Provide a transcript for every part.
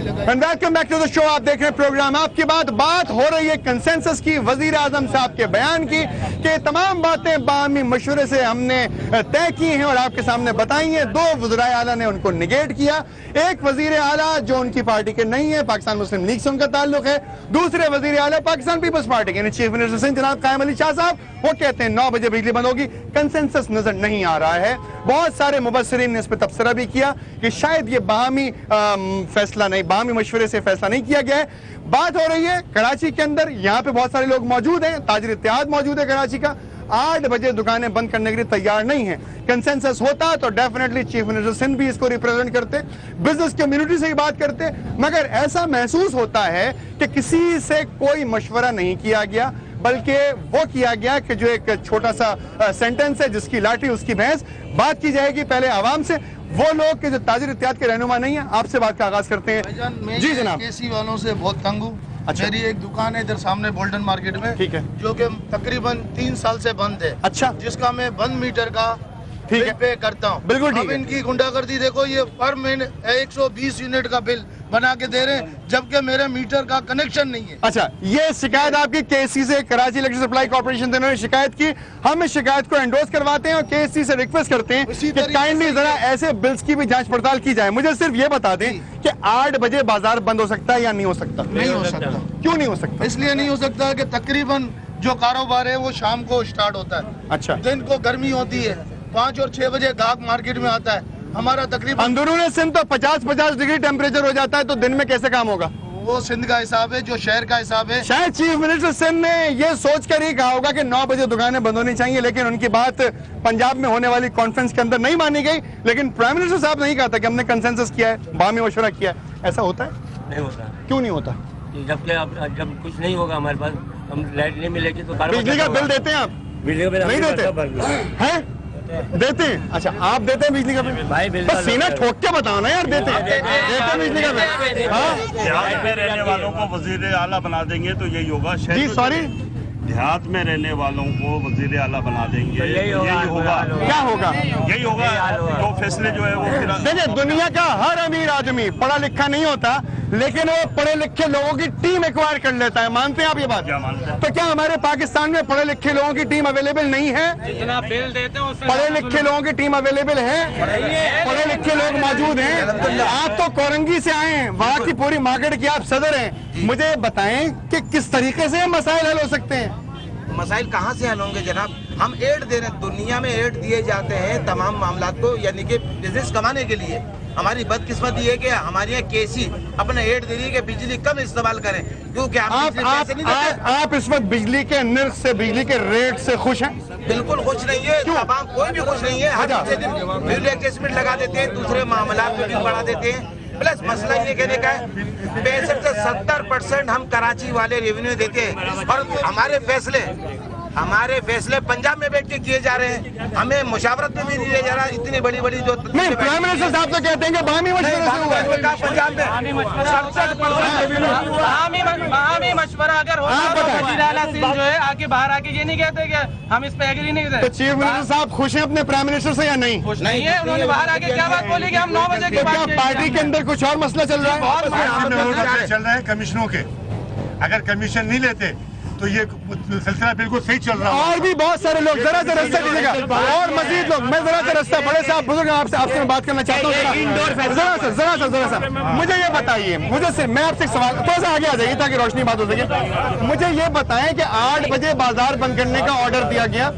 Welcome back to the show. आप देख रहे हैं प्रोग्राम आपकी बात हो रही है कंसेंसस की, वजीर आजम साहब के बयान की कि तमाम बातें बाहमी मशवरे से हमने तय की हैं और आपके सामने बताई हैं। दो वज़राए आला ने उनको निगेट किया। एक वजीर आला जो उनकी पार्टी के नहीं है, पाकिस्तान मुस्लिम लीग से उनका ताल्लुक है। दूसरे वजीर आला पाकिस्तान पीपल्स पार्टी के चीफ मिनिस्टर सिंध जनाब कायम अली शाह साहब, वो कहते हैं 9 बजे बिजली बंद होगी। कंसेंसस नजर नहीं आ रहा है। बहुत सारे मुबस्सिरीन ने इस पर तबसरा भी किया कि शायद ये बाहमी फैसला नहीं, बाहमी मशवरे से फैसला नहीं किया गया है। बात हो रही है कराची के अंदर, यहाँ पे बहुत सारे लोग मौजूद हैं। ताजिर इत्तेहाद मौजूद है कराची का। 8 बजे दुकानें बंद करने के लिए तैयार नहीं है। कंसेंसस होता तो डेफिनेटली चीफ मिनिस्टर सिंध भी इसको रिप्रेजेंट करते, बिजनेस कम्युनिटी से ही बात करते, मगर ऐसा महसूस होता है कि किसी से कोई मशवरा नहीं किया गया, बल्कि वो किया गया कि जो एक छोटा सा सेंटेंस है, जिसकी लाठी उसकी भैंस। बात की जाएगी पहले आवाम से, वो लोग के जो ताजिर इत्तेहाद के रहनुमा नहीं है। आपसे बात का आगाज करते हैं। जी जनाब। केसी वालों से बहुत तंग हूँ। अच्छा। मेरी एक दुकान है इधर सामने गोल्डन मार्केट में, ठीक है, जो कि तकरीबन 3 साल से बंद है। अच्छा। जिसका मैं 1 मीटर का बिल पे करता हूँ। बिल्कुल ठीक है। इनकी गुंडागर्दी देखो, ये पर महीने 120 यूनिट का बिल बना के दे रहे हैं, जबकि मेरे मीटर का कनेक्शन नहीं है। अच्छा, ये शिकायत आपकी केसी से, कराची इलेक्ट्रिक सप्लाई कॉर्पोरेशन ने शिकायत की। हम इस शिकायत को एंडोर्स करवाते हैं और केसी से रिक्वेस्ट करते हैं कि काइंडली जरा ऐसे बिल्स की भी जांच पड़ताल की जाए। मुझे सिर्फ ये बता दें कि 8 बजे बाजार बंद हो सकता है या नहीं हो सकता? नहीं हो सकता। क्यों नहीं हो सकता? इसलिए नहीं हो सकता कि तकरीबन जो कारोबार है वो शाम को स्टार्ट होता है। अच्छा। दिन को गर्मी होती है, 5 और 6 बजे गाहक मार्केट में आता है। हमारा तकरीबन अंदरूनी सिंध तो 50-50 डिग्री टेम्परेचर हो जाता है, तो दिन में कैसे काम होगा? वो सिंध का हिसाब है, जो शहर का हिसाब है। शायद चीफ मिनिस्टर सिंध ने ये सोच कर ही कहा होगा कि 9 बजे दुकानें बंद होनी चाहिए, लेकिन उनकी बात पंजाब में होने वाली कॉन्फ्रेंस के अंदर नहीं मानी गई। लेकिन प्राइम मिनिस्टर साहब नहीं कहा था कि हमने कंसेंसस किया है, बाहमी मशवरा किया है। ऐसा होता है? नहीं होता। क्यों नहीं होता? जब कुछ नहीं होगा हमारे पास, हम लाइट नहीं मिलेगी तो बिजली का बिल देते हैं आप? बिजली का बिल नहीं देते हैं? देते हैं। अच्छा, आप देते हैं बिजली का बिल? भाई बस सीना ठोक के बताओ ना यार, देते हैं बिजली का बिल। देहात में रहने वालों को वजीर आला बना देंगे तो यही होगा। जी सॉरी, देहात में रहने वालों को वजीर आला बना देंगे तो यही होगा। क्या होगा? यही होगा। तो फैसले जो है वो, देखिए, दुनिया का हर अमीर आदमी पढ़ा लिखा नहीं होता, लेकिन वो पढ़े लिखे लोगों की टीम एक्वायर कर लेता है। मानते हैं आप ये बात? क्या मानते हैं? तो क्या हमारे पाकिस्तान में पढ़े लिखे लोगों की टीम अवेलेबल नहीं है? जितना बिल देते हैं पढ़े लिखे लोगों की टीम अवेलेबल है, पढ़े लिखे लोग मौजूद हैं। आप तो कोरंगी से आए हैं, वहाँ की पूरी मार्केट की आप सदर हैं। मुझे बताएं कि किस तरीके से मसाइल हल हो सकते हैं? मसाइल कहाँ से हल होंगे जनाब? हम एड दे रहे हैं, दुनिया में एड दिए जाते हैं तमाम मामला को, यानी कि बिजनेस कमाने के लिए। हमारी बदकिस्मती है कि हमारे यहाँ केसी अपने एड दे रही है कि बिजली कम इस्तेमाल करें, क्योंकि आप इस वक्त बिजली के निर्ख से, बिजली के रेट से खुश हैं? बिल्कुल खुश नहीं है। तमाम कोई भी खुश नहीं है। हर दिन बिल एडजस्टमेंट लगा देते हैं, दूसरे मामला पे बिल बढ़ा देते हैं। प्लस मसला ये कहने का है, 65 से 70% हम कराची वाले रेवेन्यू देते हैं, और हमारे फैसले पंजाब में बैठ के किए जा रहे हैं। हमें मुशावरत में भी नहीं ले जा रहा। इतनी बड़ी बड़ी जो नहीं, प्राइम मिनिस्टर साहब तो कहते हैं कि बाहमी मशवरे से हुआ है। पंजाब में 67% बाहमी मशवरा अगर होता तो वज़ीर आला सिंध जो है आके बाहर आके ये नहीं कहते कि हम इस पे एग्री नहीं करते। तो चीफ मिनिस्टर साहब खुश हैं अपने प्राइम मिनिस्टर से या नहीं? खुश नहीं है। उन्होंने बाहर आके क्या बात बोली कि हम 9 बजे के बाद? पार्टी के अंदर कुछ और मसला चल रहा है? चल रहे हैं कमीशनों के। अगर कमीशन नहीं लेते तो ये सिलसिला बिल्कुल सही चल रहा है। और भी बहुत सारे लोग, जरा सा रास्ता दीजिएगा, और मजीद लोग। मैं जरा सा रास्ता, बड़े साहब बुजुर्ग, आपसे मैं बात करना चाहता हूँ। जरा सा मुझे ये बताइए, मैं आपसे एक सवाल, थोड़ा सा आगे आ जाइए ताकि रोशनी बात हो सके। मुझे ये बताएं कि 8 बजे बाजार बंद करने का ऑर्डर दिया गया,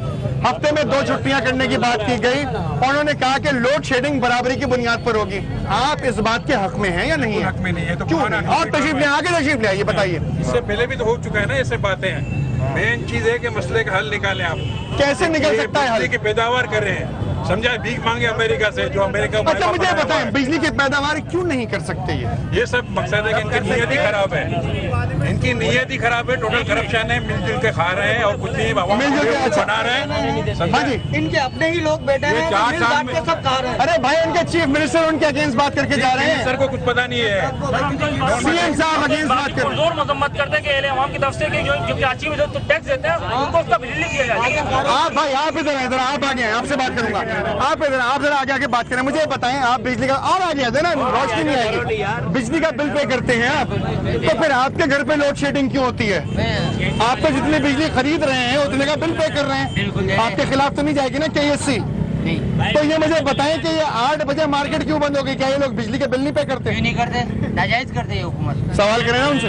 हफ्ते में 2 छुट्टियां करने की बात की गई, और उन्होंने कहा कि लोड शेडिंग बराबरी की बुनियाद पर होगी। आप इस बात के हक में हैं या नहीं है? हक में नहीं है तो क्यों? और तशरीफ ले, आगे तशरीफ ले आइए, बताइए। इससे पहले भी तो हो चुका है ना, ये सब बातें हैं। मेन चीज है कि मसले का हल निकालें आप। कैसे निकल सकता है हल? की पैदावार कर रहे हैं, समझा? भीख मांगे अमेरिका से, जो अमेरिका। अच्छा, मुझे बताएं, बिजली की पैदावार क्यों नहीं कर सकते? ये सब मकसद है कि इनकी नीयत ही खराब है, इनकी नीयत ही खराब है। टोटल करप्शन है, मिलजुल के खा रहे हैं और कुछ नहीं बना रहे हैं। हाँ जी, इनके अपने ही लोग बैठे हैं, 4 साल में सब खा रहे हैं। अरे भाई, उनके चीफ मिनिस्टर उनके अगेंस्ट बात करके जा रहे हैं। सर को कुछ पता नहीं है। सीएम साहब अगेंस्ट बात कर रहे हैं। जोर मजम्मत करते हैं कि अवाम की तरफ से कि जो कराची में जो टैक्स देते हैं उनको उसका बिल नहीं किया जाए। आप भाई, आप इधर आप आगे हैं, आपसे बात करूंगा। आप जरा आगे आके बात करें, मुझे बताएं आप बिजली का और आगे आते ना, रोशनी नहीं आएगी, बिजली का बिल पे करते हैं आप, तो फिर आपके घर पे लोड शेडिंग क्यों होती है? आप तो जितनी बिजली खरीद रहे हैं उतने का बिल पे कर रहे हैं, आपके खिलाफ तो नहीं जाएगी ना KSC? तो ये मुझे बताएं कि ये 8 बजे मार्केट क्यों बंद हो गई? क्या ये लोग बिजली के बिल नहीं पे करते? क्यों नहीं करते? नाजायज करते हैं हुकूमत। सवाल करें ना उनसे,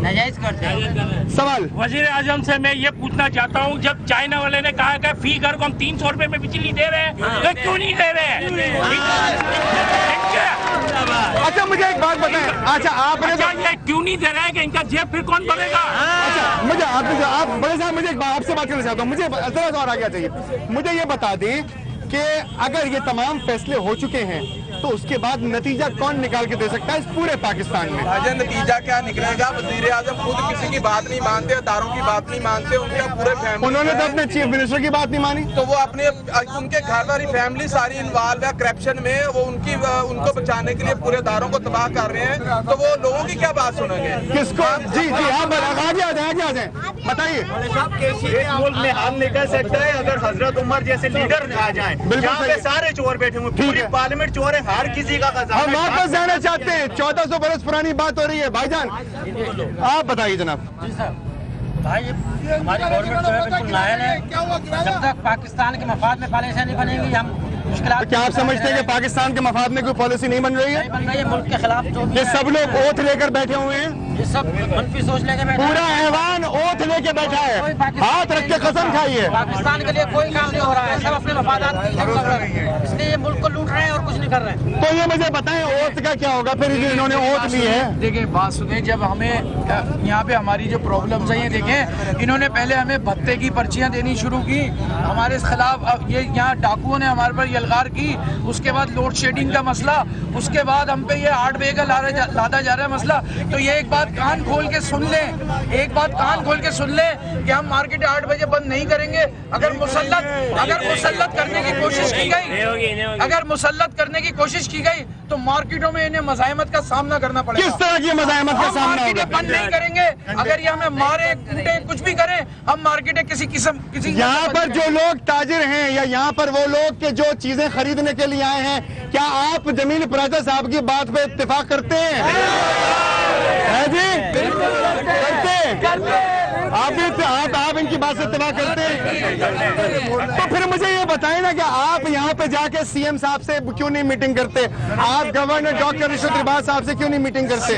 नाजायज करते हैं। सवाल वजीर आजम से मैं ये पूछना चाहता हूँ, जब चाइना वाले ने कहा कि फी घर को हम 300 रुपए में बिजली दे रहे हैं, तो क्यों नहीं दे रहे हैं? अच्छा मुझे एक बात बताएं, अच्छा आपने ये क्यों नहीं दे रहे हैं कि इनका जेब फिर कौन भरेगा? अच्छा मुझे आप बड़े साहब मुझे एक बात आपसे बात करना चाहता हूँ, मुझे जरा और आगे चाहिए, मुझे ये बता दें कि अगर ये तमाम फैसले हो चुके हैं तो उसके बाद नतीजा कौन निकाल के दे सकता है इस पूरे पाकिस्तान में? भाईजान नतीजा क्या निकलेगा? वज़ीर आज़म खुद किसी की बात नहीं मानते, अदारों की बात नहीं मानते, उनका पूरे फैमिली, उन्होंने तो अपने चीफ मिनिस्टर की बात नहीं मानी, तो वो अपने उनके घर वाली फैमिली सारी इन्वॉल्व है करप्शन में, वो उनको बचाने के लिए पूरे अदारों को तबाह कर रहे हैं, तो वो लोगों की क्या बात सुनेंगे? किसको? जी आप आगे आ जाए बताइए। मुल्क में हाल नहीं कर सकता है अगर हजरत उमर जैसे लीडर आ जाए, जहाँ पे सारे चोर बैठे हुए, पूरी पार्लियामेंट चोर है, हर किसी का खजाना। हम वापस जाना चाहते हैं, 1400 बरस पुरानी बात हो रही है भाईजान, आप बताइए जनाब। भाई हमारी गवर्नमेंट जो है बिल्कुल नायल है, जब तक पाकिस्तान के मफाद में पॉलिसी नहीं बनेगी हम मुश्किल। क्या आप समझते हैं कि पाकिस्तान के मफाद में कोई पॉलिसी नहीं बन रही है? बन रही है, मुल्क के खिलाफ जो ये सब लोग ओथ लेकर बैठे हुए हैं, ये सब मनफी सोच लेके बैठे, पूरा ऐवान ओथ लेके बैठा है, हाथ रख के कसम खाइए। पाकिस्तान के लिए कोई काम नहीं हो रहा है, सब अपने मफादात के लिए कर रहे हैं, इसलिए ये मुल्क को लूट रहे हैं और कुछ नहीं कर रहे हैं। तो ये मुझे बताएं ओथ का क्या होगा फिर? इन्होंने ओथ ली है, देखिए बात सुने, जब हमें यहाँ पे हमारी जो प्रॉब्लम्स हैं ये देखें, इन्होंने पहले हमें भत्ते की पर्चियाँ देनी शुरू की, हमारे खिलाफ ये यहाँ डाकुओं ने हमारे पर यलगार की, उसके बाद लोड शेडिंग का मसला, उसके बाद हम पे ये 8 बजे का लादा जा रहा है मसला। तो ये एक बात कान खोल के सुन लें, एक बात कान खोल के सुन लें कि हम मार्केट 8 बजे बंद नहीं करेंगे। अगर मुसल्लत करने की कोशिश की गई, अगर मुसल्लत करने की कोशिश की गई तो मार्केटों में इन्हें मज़ाहमत का सामना करना पड़ेगा। किस तरह की मज़ाहमत का सामना होगा? मार्केटें बंद नहीं करेंगे, अगर ये हमें मारे कूटे कुछ भी करें, हम मार्केटें किसी यहाँ पर जो लोग ताजिर हैं या यहाँ पर वो लोग के जो चीजें खरीदने के लिए आए हैं, क्या आप जमील पराजा साहब की बात पे इत्तेफाक करते हैं? है जी? करते आप इनकी बात से इत्तेफाक करते हैं? तो फिर मुझे ये बताएं ना कि आप यहाँ पे जाके CM साहब से क्यों नहीं मीटिंग करते? आप गवर्नर डॉक्टर रिशवत रिबाज साहब से क्यों नहीं मीटिंग करते?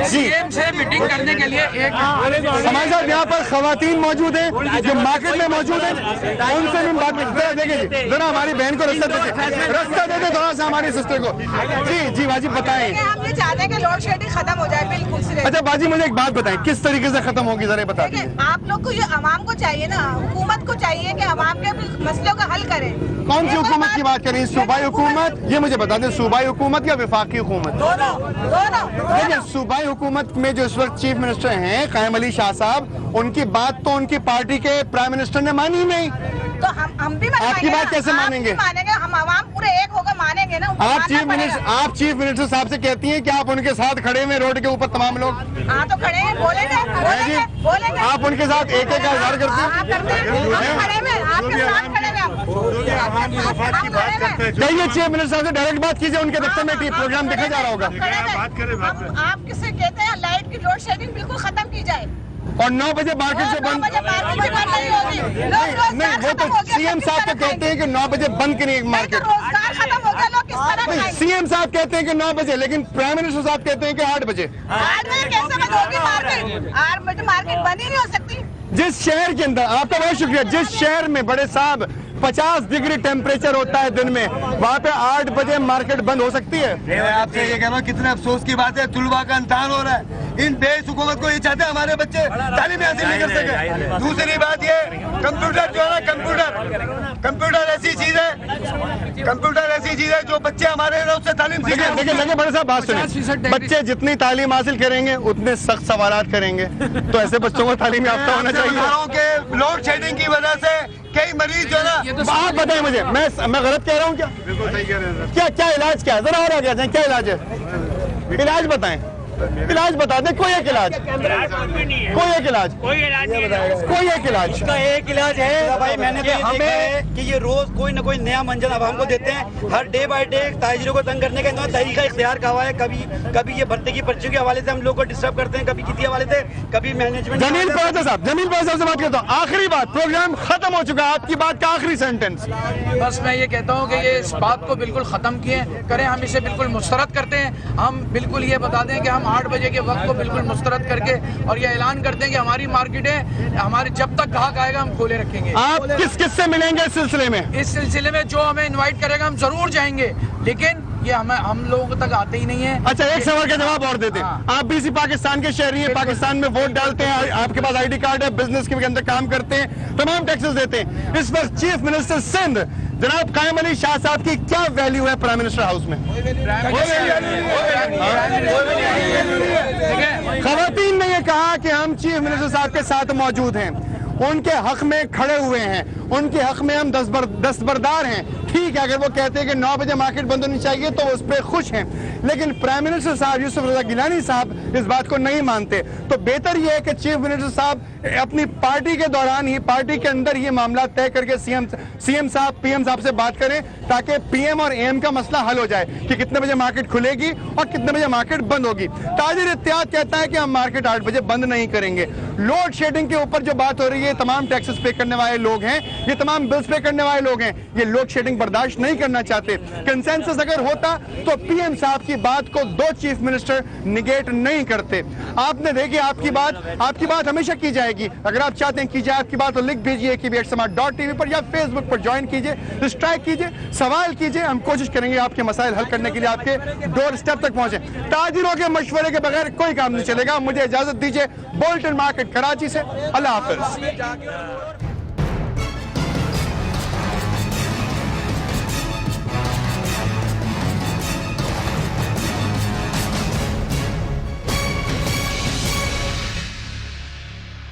CM से मीटिंग करने के लिए एक हमारे साथ यहाँ पर खवातीन मौजूद हैं जो मार्केट में मौजूद हैं, उनसे भी बात देखिए जरा हमारी बहन को रास्ता देते थोड़ा सा हमारी सिस्टर को। जी बाजी बताएं। हम ये चाहते हैं कि लोड शेडिंग खत्म हो जाए बिल्कुल से। अच्छा बाजी मुझे एक बात बताएं, किस तरीके से खत्म होगी जरा बता दीजिए। आप लोग को ये अवाम को चाहिए ना, हुकूमत को चाहिए कि अवाम के मसलों का हल करे। कौन सी हुकूमत की बात करें? सूबाई हुकूमत? ये मुझे बता दें, सूबाई हुकूमत या विफाकी हुकूमत? दोनों। सूबाई हुकूमत में जो इस वक्त चीफ मिनिस्टर हैं कायम अली शाह साहब, उनकी बात तो उनकी पार्टी के प्राइम मिनिस्टर ने मानी नहीं, तो हम भी आपकी बात कैसे मानेंगे? हम आवाम पूरे एक होकर मानेंगे ना। आप चीफ मिनिस्टर साहब से कहती हैं कि आप उनके साथ खड़े हुए रोड के ऊपर तमाम लोग? हाँ तो खड़े हैं, बोलेंगे। आप उनके साथ एक आधार करते हैं? कहिए चीफ मिनिस्टर साहब से डायरेक्ट बात कीजिए, उनके दफ्तर में प्रोग्राम देखा जा रहा होगा। आप किससे कहते हैं लाइट की लोड शेडिंग बिल्कुल खत्म की जाए और 9 बजे मार्केट से बंद नहीं, वो तो CM साहब तो कहते हैं कि 9 बजे बंद करिए मार्केट। रोजगार खत्म हो गया, लोग किस तरह खाएंगे? CM साहब कहते हैं कि 9 बजे, लेकिन प्राइम मिनिस्टर साहब कहते हैं कि 8 बजे। 8 बजे कैसे बंद होगी मार्केट? 8 बजे मार्केट बंद ही नहीं हो सकती। जिस शहर के अंदर, आपका बहुत शुक्रिया, जिस शहर में बड़े साहब 50 डिग्री टेम्परेचर होता है दिन में, वहाँ पे 8 बजे मार्केट बंद हो सकती है? मैं आपसे ये कह रहा हूँ, कितने अफसोस की बात है, तुलबा का इंतहान हो रहा है। इन बेस हुकूमत को ये चाहते हैं हमारे बच्चे तालीम हासिल नहीं कर सके। दूसरी बात ये, कंप्यूटर जो है ना, कंप्यूटर ऐसी चीज है जो बच्चे हमारे उससे तालीम सीखें। देखिए बड़े साहब बात सुनिए, बच्चे जितनी तालीम हासिल करेंगे उतने सख्त सवालात करेंगे, तो ऐसे बच्चों को तालीम याफ्ता होना चाहिए। के लोड शेडिंग की वजह से कई मरीज जो है ना, आप बताएं मुझे, मैं गलत कह रहा हूँ क्या? बिल्कुल सही कह रहे हैं। क्या इलाज क्या है? जरा और आगे आ जाए, क्या इलाज है? इलाज बताएं। इलाज बता दे, कोई एक इलाज, कोई एक इलाज, कोई इलाज नहीं है। कोई एक इलाज। इसका एक इलाज है भाई, मैंने तो हमें कि ये रोज कोई ना कोई नया मंजर अब हमको देते हैं। हर डे बाय डे ताजिरों को तंग करने का इन्होंने तरीका इख्तियार का हुआ है। कभी ये भत्ते की पर्चियों के हवाले से हम लोग को डिस्टर्ब करते हैं, कभी किसी हवाले से, कभी मैनेजमेंट। जमील परवेज़ साहब, जमील परवेज़ साहब से बात करता हूँ। आखिरी बात, प्रोग्राम खत्म हो चुका है, आपकी बात का आखिरी सेंटेंस। बस मैं ये कहता हूँ कि ये इस बात को बिल्कुल ख़त्म किए करें, हम इसे बिल्कुल मुस्तरद करते हैं। हम बिल्कुल ये बता दें कि हम 8 बजे के वक्त को बिल्कुल मुस्तरद करके और ये ऐलान करते हैं कि हमारी मार्केटें हमारे जब तक ग्राहक आएगा हम खोले रखेंगे। आप किस से मिलेंगे इस सिलसिले में? इस सिलसिले में जो हमें इनवाइट करेगा हम जरूर जाएंगे, लेकिन ये हम लोगों तक आते ही नहीं है। अच्छा, एक सवाल का जवाब और देते हैं। आप भी इसी पाकिस्तान के शहरी हैं, पाकिस्तान में वोट डालते हैं, आपके पास आईडी कार्ड है, बिजनेस के अंदर काम करते हैं, तमाम टैक्सेस देते हैं। इस वक्त चीफ मिनिस्टर सिंध जनाब कायम अली शाह साहब की क्या वैल्यू है प्राइम मिनिस्टर हाउस में? खवातीन ने यह कहा कि हम चीफ मिनिस्टर साहब के साथ मौजूद हैं, उनके हक में खड़े हुए हैं, उनके हक में हम दस्तबरदार हैं। ठीक है, अगर वो कहते हैं कि 9 बजे मार्केट बंद होनी चाहिए तो उस पर खुश हैं, लेकिन प्राइम मिनिस्टर साहब यूसुफ रजा गिलानी साहब इस बात को नहीं मानते। तो बेहतर यह है कि चीफ मिनिस्टर साहब अपनी पार्टी के दौरान ही, पार्टी के अंदर ये मामला तय करके सीएम साहब, पीएम साहब से बात करें, ताकि पीएम और एम का मसला हल हो जाए कि कितने बजे मार्केट खुलेगी और कितने बजे मार्केट बंद होगी। ताजिर इत्तेहाद कहता है कि हम मार्केट 8 बजे बंद नहीं करेंगे। लोड शेडिंग के ऊपर जो बात हो रही है, तमाम टैक्सेस पे करने वाले लोग हैं, ये तमाम बिल्स पे करने वाले लोग हैं, ये लोड शेडिंग बर्दाश्त नहीं करना चाहते। कंसेंसस अगर होता तो पीएम साहब की बात को 2 चीफ मिनिस्टर निगेट नहीं करते। आपने देखी, आपकी बात हमेशा की जाएगी। अगर आप चाहते हैं की जाए आपकी बात, तो लिख भेजिए KBHSamaat.tv पर या फेसबुक पर ज्वाइन कीजिए, स्ट्राइक कीजिए, सवाल कीजिए। हम कोशिश करेंगे आपके मसाइल हल करने के लिए आपके डोर स्टेप तक पहुंचे। ताजिरों के मशवरे के बगैर कोई काम नहीं चलेगा। मुझे इजाजत दीजिए बोल्टन मार्केट कराची से। अल्लाह हाफिज।